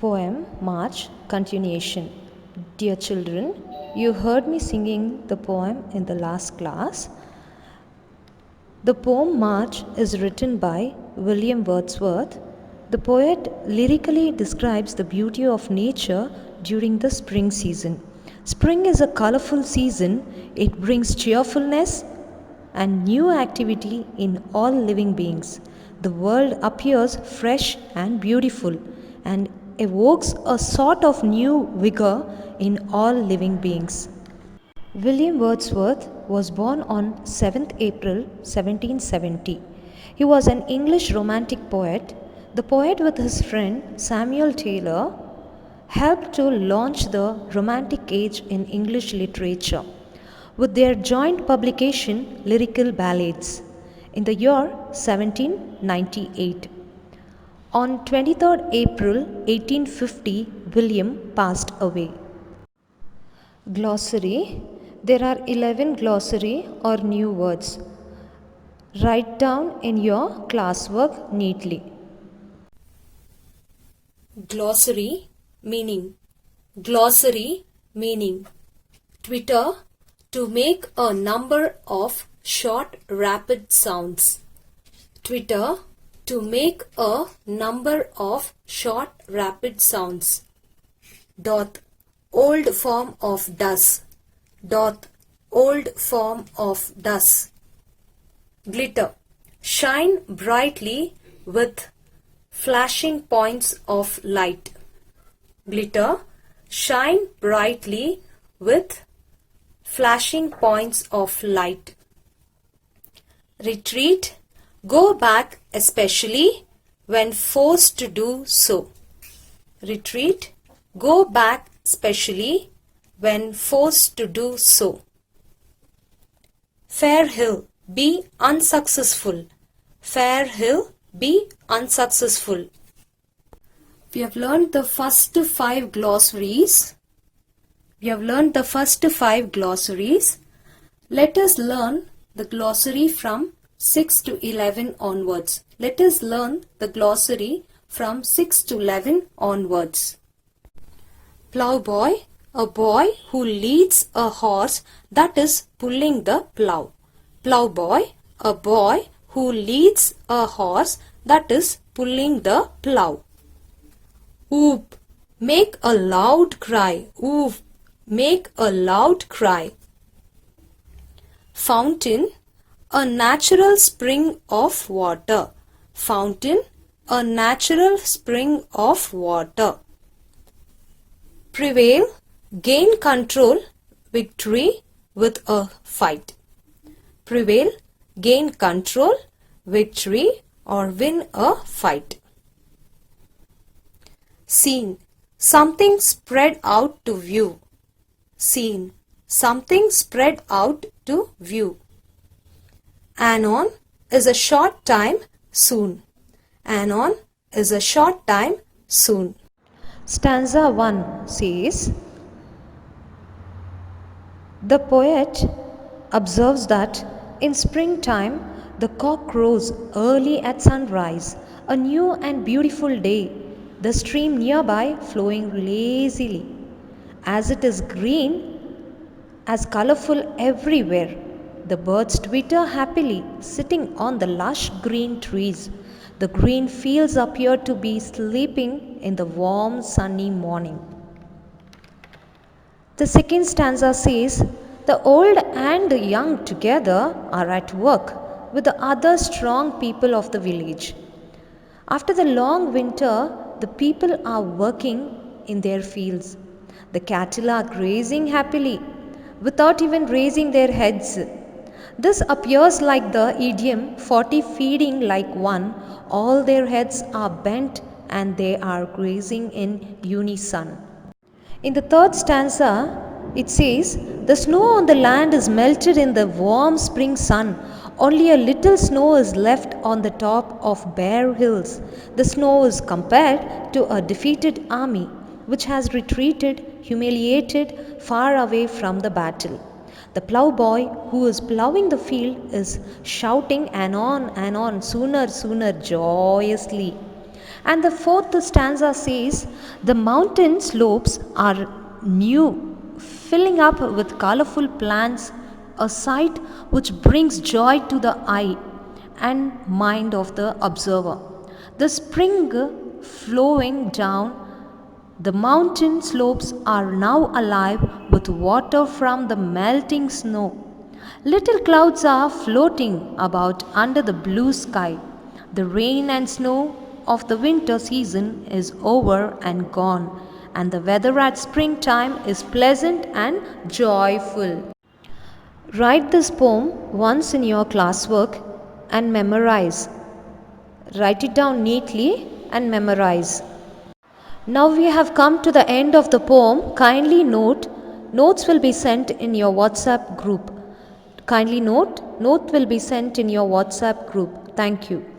Poem March Continuation. Dear children, you heard me singing the poem in the last class. The poem March is written by William Wordsworth. The poet lyrically describes the beauty of nature during the spring season. Spring is a colorful season. It brings cheerfulness and new activity in all living beings. The world appears fresh and beautiful and evokes a sort of new vigor in all living beings. William Wordsworth was born on 7th April 1770. He was an English romantic poet. The poet, with his friend Samuel Taylor, helped to launch the Romantic Age in English literature with their joint publication Lyrical Ballads in the year 1798. On 23rd April 1850, William passed away. Glossary. There are 11 glossary or new words. Write down in your classwork neatly. Glossary meaning. Glossary meaning. Twitter, to make a number of short rapid sounds. Twitter, to make a number of short rapid sounds. Doth, old form of does. Doth, old form of does. Glitter, shine brightly with flashing points of light. Glitter, shine brightly with flashing points of light. Retreat, go back especially when forced to do so. Retreat, go back especially when forced to do so. Fair hill, be unsuccessful. Fair hill, be unsuccessful. We have learned the first 5 glossaries. Let us learn the glossary from 6 to 11 onwards. Let us learn the glossary from 6 to 11 onwards. Plowboy, a boy who leads a horse that is pulling the plow. Plowboy, a boy who leads a horse that is pulling the plow. Whoop, make a loud cry. Whoop, make a loud cry. Fountain, a natural spring of water. Fountain, a natural spring of water. Prevail, gain control, victory with a fight. Prevail, gain control, victory or win a fight. Scene, something spread out to view. Scene, something spread out to view. Anon is a short time soon. Anon is a short time soon. Stanza 1 says, the poet observes that in springtime the cock crows early at sunrise, a new and beautiful day, the stream nearby flowing lazily. As it is green, as colorful everywhere, the birds twitter happily, sitting on the lush green trees. The green fields appear to be sleeping in the warm sunny morning. The second stanza says, the old and the young together are at work with the other strong people of the village. After the long winter, the people are working in their fields. The cattle are grazing happily without even raising their heads. This appears like the idiom 40 feeding like one. All their heads are bent and they are grazing in unison. In the third stanza, it says, the snow on the land is melted in the warm spring sun. Only a little snow is left on the top of bare hills. The snow is compared to a defeated army which has retreated, humiliated, far away from the battle. The ploughboy who is ploughing the field is shouting anon, anon, sooner, sooner, joyously. And the fourth stanza says, the mountain slopes are new, filling up with colorful plants, a sight which brings joy to the eye and mind of the observer. The spring flowing down the mountain slopes are now alive with water from the melting snow. Little clouds are floating about under the blue sky. The rain and snow of the winter season is over and gone, and the weather at springtime is pleasant and joyful. Write this poem once in your classwork and memorize. Write it down neatly and memorize. Now we have come to the end of the poem. Kindly note, notes will be sent in your WhatsApp group. Kindly note, note will be sent in your WhatsApp group. Thank you.